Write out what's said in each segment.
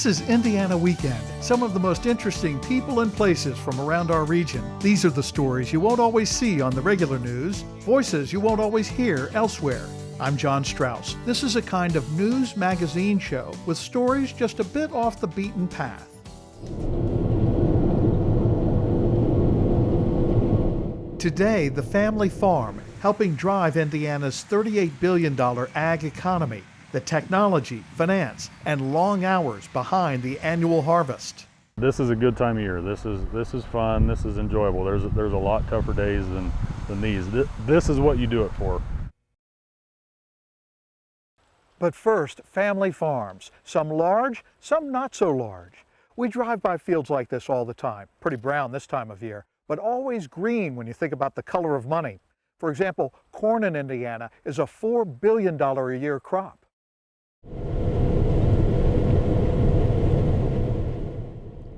This is Indiana Weekend, some of the most interesting people and places from around our region. These are the stories you won't always see on the regular news, voices you won't always hear elsewhere. I'm John Strauss. This is a kind of news magazine show with stories just a bit off the beaten path. Today, the family farm, helping drive Indiana's $38 billion ag economy, the technology, finance, and long hours behind the annual harvest. This is a good time of year. This is fun. This is enjoyable. There's a lot tougher days than these. This is what you do it for. But first, family farms, some large, some not so large. We drive by fields like this all the time, pretty brown this time of year, but always green when you think about the color of money. For example, corn in Indiana is a $4 billion a year crop.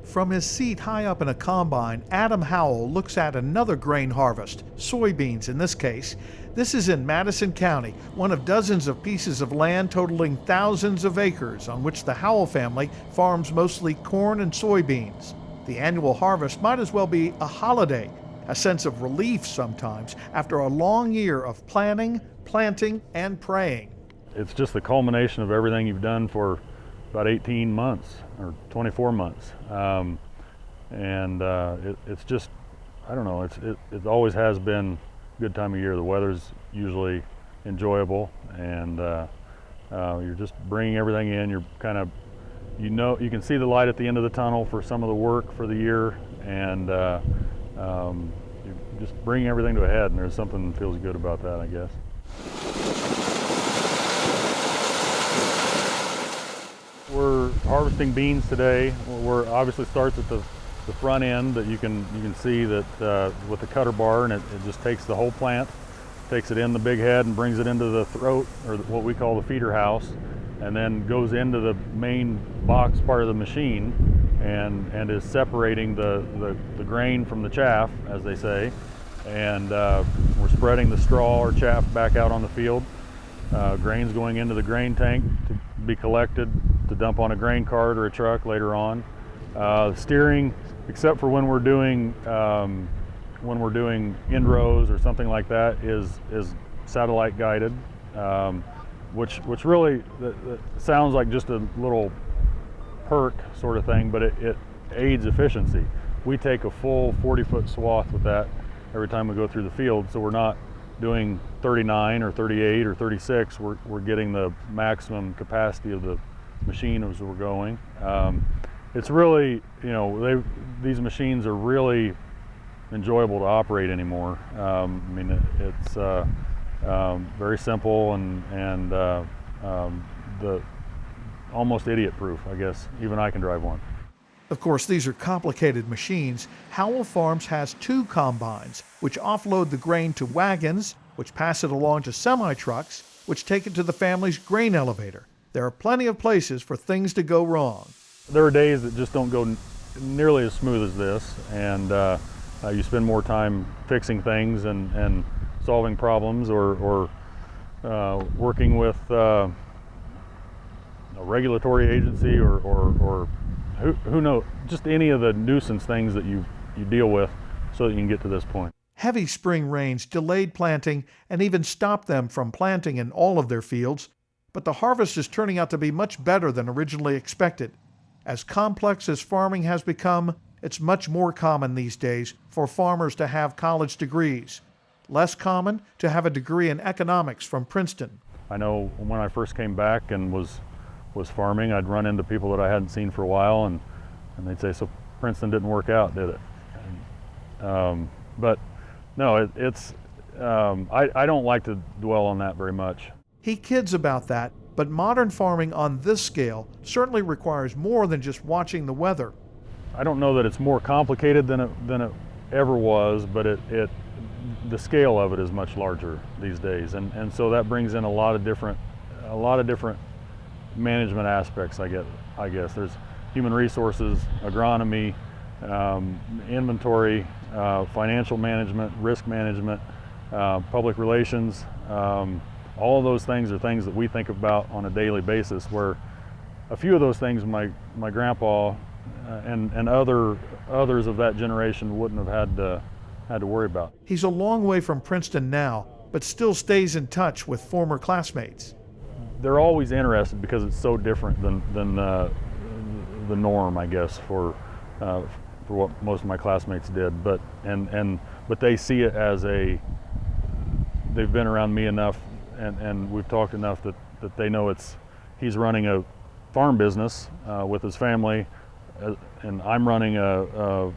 From his seat high up in a combine, Adam Howell looks at another grain harvest, soybeans in this case. This is in Madison County, one of dozens of pieces of land totaling thousands of acres on which the Howell family farms mostly corn and soybeans. The annual harvest might as well be a holiday, a sense of relief sometimes after a long year of planning, planting, and praying. It's just the culmination of everything you've done for about 18 months or 24 months. It's just, I don't know, it always has been a good time of year. The weather's usually enjoyable, and you're just bringing everything in. You're kind of, you can see the light at the end of the tunnel for some of the work for the year, and you just bring everything to a head, and there's something that feels good about that, I guess. We're harvesting beans today. We're obviously starts at the front end that you can see that with the cutter bar, and it just takes the whole plant, takes it in the big head and brings it into the throat, or what we call the feeder house, and then goes into the main box part of the machine and is separating the grain from the chaff, as they say, and we're spreading the straw or chaff back out on the field. Grain's going into the grain tank to be collected to dump on a grain cart or a truck later on. Steering, except for when we're doing in-rows or something like that, is satellite guided, which really sounds like just a little perk sort of thing, but it aids efficiency. We take a full 40-foot swath with that every time we go through the field, so we're not doing 39 or 38 or 36. We're getting the maximum capacity of the machine as we're going. It's really, these machines are really enjoyable to operate anymore. I mean, it's very simple and the almost idiot-proof, I guess. Even I can drive one. Of course, these are complicated machines. Howell Farms has 2 combines, which offload the grain to wagons, which pass it along to semi-trucks, which take it to the family's grain elevator. There are plenty of places for things to go wrong. There are days that just don't go nearly as smooth as this, and you spend more time fixing things and solving problems, or working with a regulatory agency, or who knows, just any of the nuisance things that you deal with so that you can get to this point. Heavy spring rains delayed planting and even stopped them from planting in all of their fields, but the harvest is turning out to be much better than originally expected. As complex as farming has become, it's much more common these days for farmers to have college degrees. Less common to have a degree in economics from Princeton. I know when I first came back and was farming, I'd run into people that I hadn't seen for a while, and they'd say, "So Princeton didn't work out, did it?" But no, I don't like to dwell on that very much. He kids about that, but modern farming on this scale certainly requires more than just watching the weather. I don't know that it's more complicated than it ever was, but the scale of it is much larger these days, and so that brings in a lot of different management aspects. I guess there's human resources, agronomy, inventory, financial management, risk management, public relations. All of those things are things that we think about on a daily basis, where a few of those things my grandpa and others of that generation wouldn't have had to worry about. He's a long way from Princeton now, but still stays in touch with former classmates. They're always interested because it's so different than the norm, I guess, for what most of my classmates did. But they see it as they've been around me enough, and we've talked enough that they know he's running a farm business with his family, and I'm running a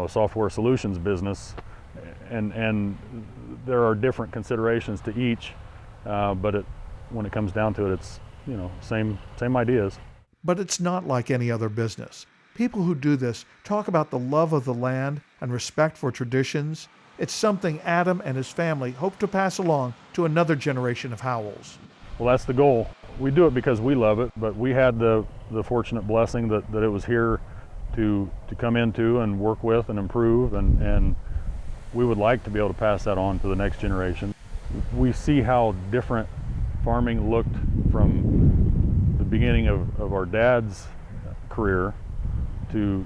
software solutions business, and there are different considerations to each, but when it comes down to it, it's same ideas. But it's not like any other business. People who do this talk about the love of the land and respect for traditions. It's something Adam and his family hope to pass along to another generation of Howells. Well, that's the goal. We do it because we love it, but we had the fortunate blessing that it was here to come into and work with and improve, and we would like to be able to pass that on to the next generation. We see how different farming looked from the beginning of our dad's career to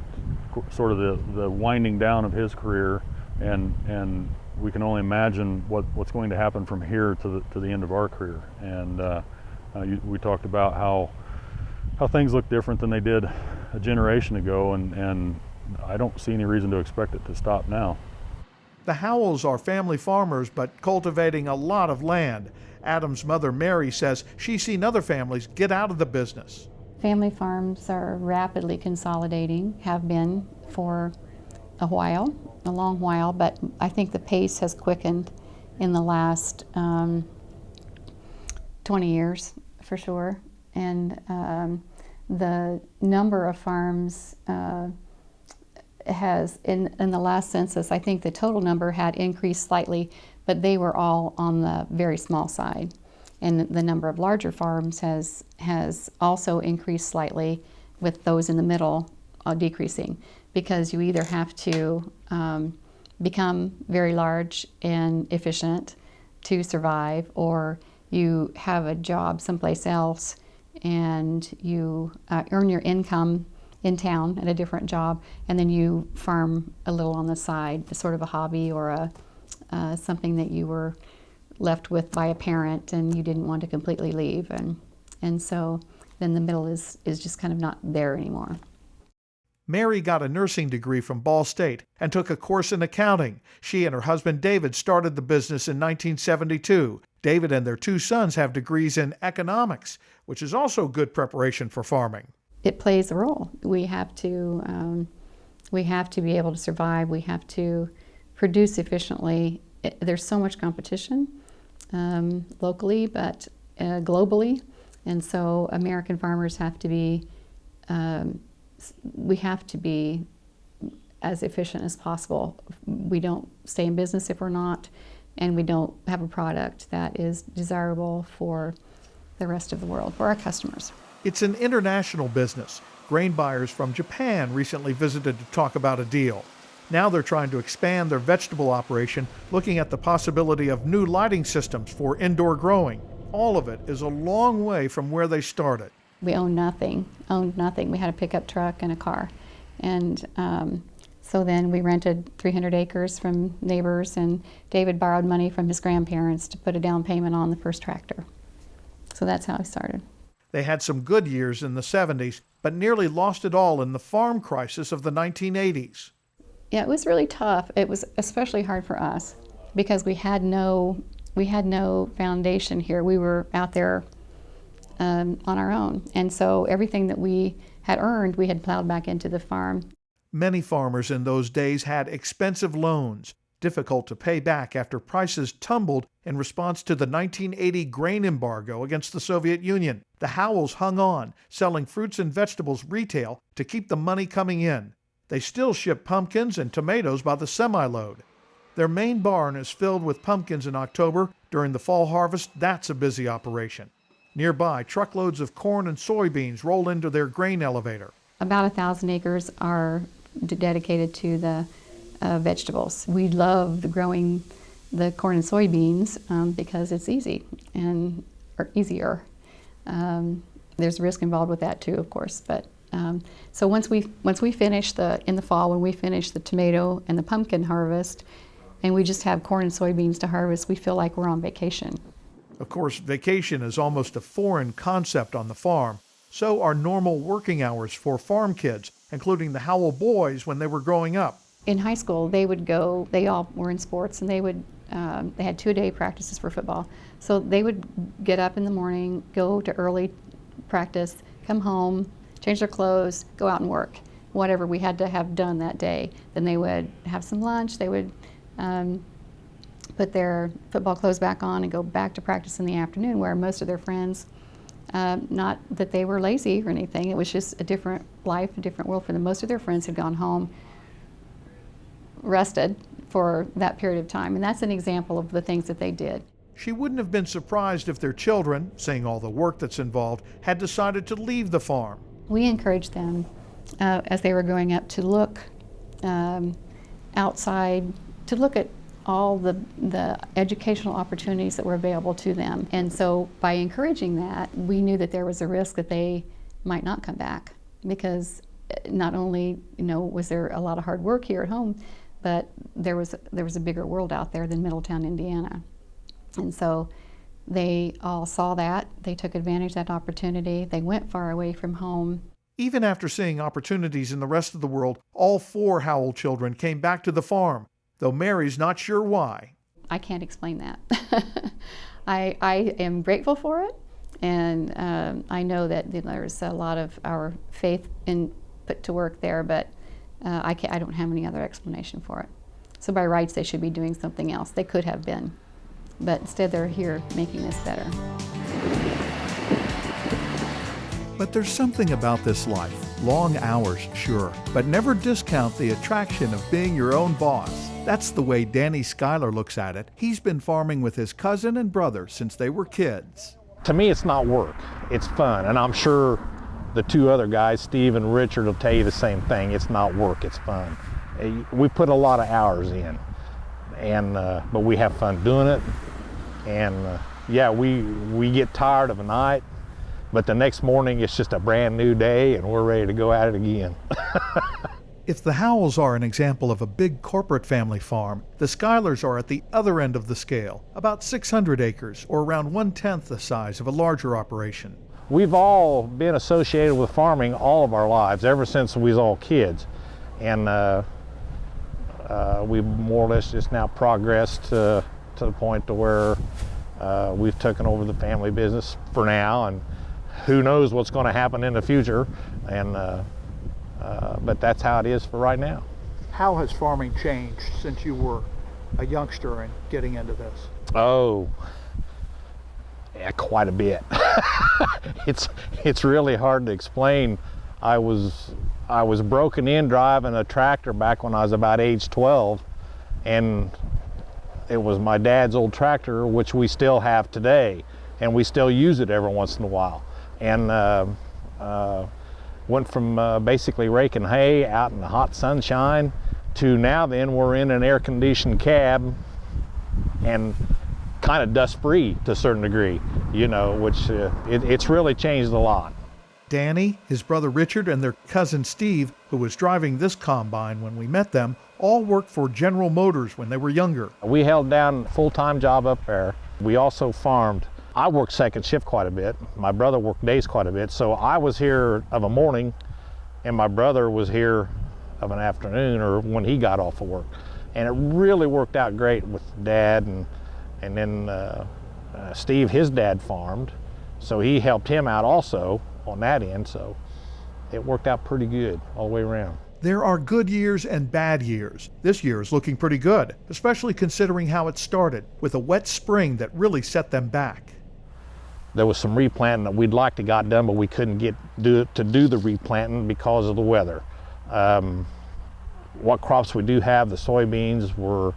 sort of the winding down of his career, and we can only imagine what's going to happen from here to the end of our career. And we talked about how things look different than they did a generation ago, and I don't see any reason to expect it to stop now. The Howells are family farmers, but cultivating a lot of land. Adam's mother, Mary, says she's seen other families get out of the business. Family farms are rapidly consolidating, have been for a long while, but I think the pace has quickened in the last 20 years for sure. And the number of farms has, in the last census, I think the total number had increased slightly, but they were all on the very small side. And the number of larger farms has also increased slightly, with those in the middle decreasing, because you either have to become very large and efficient to survive, or you have a job someplace else and you earn your income in town at a different job, and then you farm a little on the side, sort of a hobby or something that you were left with by a parent and you didn't want to completely leave, and so then the middle is just kind of not there anymore. Mary got a nursing degree from Ball State and took a course in accounting. She and her husband David started the business in 1972. David and their two sons have degrees in economics, which is also good preparation for farming. It plays a role. We have to be able to survive. We have to produce efficiently. There's so much competition locally, but globally, and so American farmers have to be. We have to be as efficient as possible. We don't stay in business if we're not, and we don't have a product that is desirable for the rest of the world, for our customers. It's an international business. Grain buyers from Japan recently visited to talk about a deal. Now they're trying to expand their vegetable operation, looking at the possibility of new lighting systems for indoor growing. All of it is a long way from where they started. We owned nothing. We had a pickup truck and a car. And so then we rented 300 acres from neighbors, and David borrowed money from his grandparents to put a down payment on the first tractor. So that's how I started. They had some good years in the 70s, but nearly lost it all in the farm crisis of the 1980s. Yeah, it was really tough. It was especially hard for us because we had no foundation here. We were out there on our own, and so everything that we had earned, we had plowed back into the farm. Many farmers in those days had expensive loans, difficult to pay back after prices tumbled in response to the 1980 grain embargo against the Soviet Union. The Howells hung on, selling fruits and vegetables retail to keep the money coming in. They still ship pumpkins and tomatoes by the semi-load. Their main barn is filled with pumpkins in October. During the fall harvest, that's a busy operation. Nearby, truckloads of corn and soybeans roll into their grain elevator. About 1,000 acres are dedicated to the vegetables. We love growing the corn and soybeans because it's easy or easier. There's risk involved with that too, of course. But so once we finish in the fall, when we finish the tomato and the pumpkin harvest, and we just have corn and soybeans to harvest, we feel like we're on vacation. Of course, vacation is almost a foreign concept on the farm. So are normal working hours for farm kids, including the Howell boys when they were growing up. In high school, they would go, they all were in sports, and they had 2-a-day practices for football. So they would get up in the morning, go to early practice, come home, change their clothes, go out and work, whatever we had to have done that day. Then they would have some lunch, they would put their football clothes back on and go back to practice in the afternoon, where most of their friends, not that they were lazy or anything, it was just a different life, a different world for them. Most of their friends had gone home, rested for that period of time, and that's an example of the things that they did. She wouldn't have been surprised if their children, seeing all the work that's involved, had decided to leave the farm. We encouraged them as they were growing up to look outside, to look at all the educational opportunities that were available to them. And so by encouraging that, we knew that there was a risk that they might not come back, because not only was there a lot of hard work here at home, but there was a bigger world out there than Middletown, Indiana. And so they all saw that, they took advantage of that opportunity, they went far away from home. Even after seeing opportunities in the rest of the world, all 4 Howell children came back to the farm, though Mary's not sure why. I can't explain that. I am grateful for it, and I know that there's a lot of our faith put to work there, but I don't have any other explanation for it. So by rights, they should be doing something else. They could have been, but instead they're here making this better. But there's something about this life. Long hours, sure, but never discount the attraction of being your own boss. That's the way Danny Schuyler looks at it. He's been farming with his cousin and brother since they were kids. To me, it's not work, it's fun, and I'm sure the 2 other guys, Steve and Richard, will tell you the same thing. It's not work, it's fun. We put a lot of hours in, and but we have fun doing it. And yeah, we get tired of a night, but the next morning it's just a brand new day and we're ready to go at it again. If the Howells are an example of a big corporate family farm, the Schuylers are at the other end of the scale, about 600 acres, or around 1/10 the size of a larger operation. We've all been associated with farming all of our lives, ever since we was all kids. And we've more or less just now progressed to the point to where we've taken over the family business for now, and who knows what's going to happen in the future. And but that's how it is for right now. How has farming changed since you were a youngster and getting into this? Oh, yeah, quite a bit. It's really hard to explain. I was broken in driving a tractor back when I was about age 12, and it was my dad's old tractor, which we still have today, and we still use it every once in a while. And went from basically raking hay out in the hot sunshine to now then we're in an air-conditioned cab and kind of dust-free to a certain degree, which it's really changed a lot. Danny, his brother Richard, and their cousin Steve, who was driving this combine when we met them, all worked for General Motors when they were younger. We held down a full-time job up there. We also farmed. I worked second shift quite a bit. My brother worked days quite a bit. So I was here of a morning and my brother was here of an afternoon or when he got off of work. And it really worked out great with Dad, and then Steve, his dad farmed. So he helped him out also on that end. So it worked out pretty good all the way around. There are good years and bad years. This year is looking pretty good, especially considering how it started, with a wet spring that really set them back. There was some replanting that we'd like to got done, but we couldn't do the replanting because of the weather. What crops we do have, the soybeans were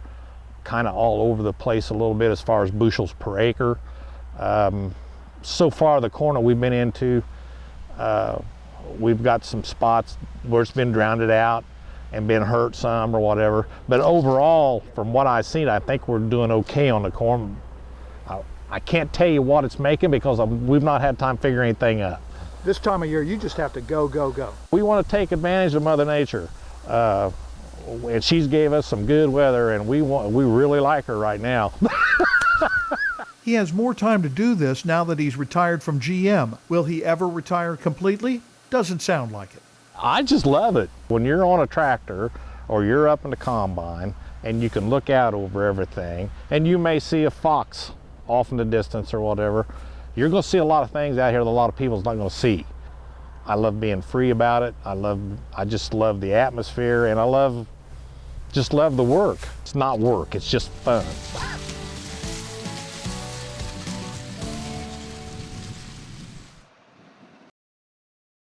kind of all over the place a little bit as far as bushels per acre. So far the corn that we've been into, we've got some spots where it's been drowned out and been hurt some or whatever. But overall, from what I've seen, I think we're doing okay on the corn. I can't tell you what it's making because we've not had time to figure anything out. This time of year, you just have to go, go, go. We want to take advantage of Mother Nature. And she's gave us some good weather, and we really like her right now. He has more time to do this now that he's retired from GM. Will he ever retire completely? Doesn't sound like it. I just love it. When you're on a tractor or you're up in the combine and you can look out over everything and you may see a fox off in the distance or whatever, you're going to see a lot of things out here that a lot of people's not going to see. I love being free about it. I just love the atmosphere, and I just love the work. It's not work, it's just fun.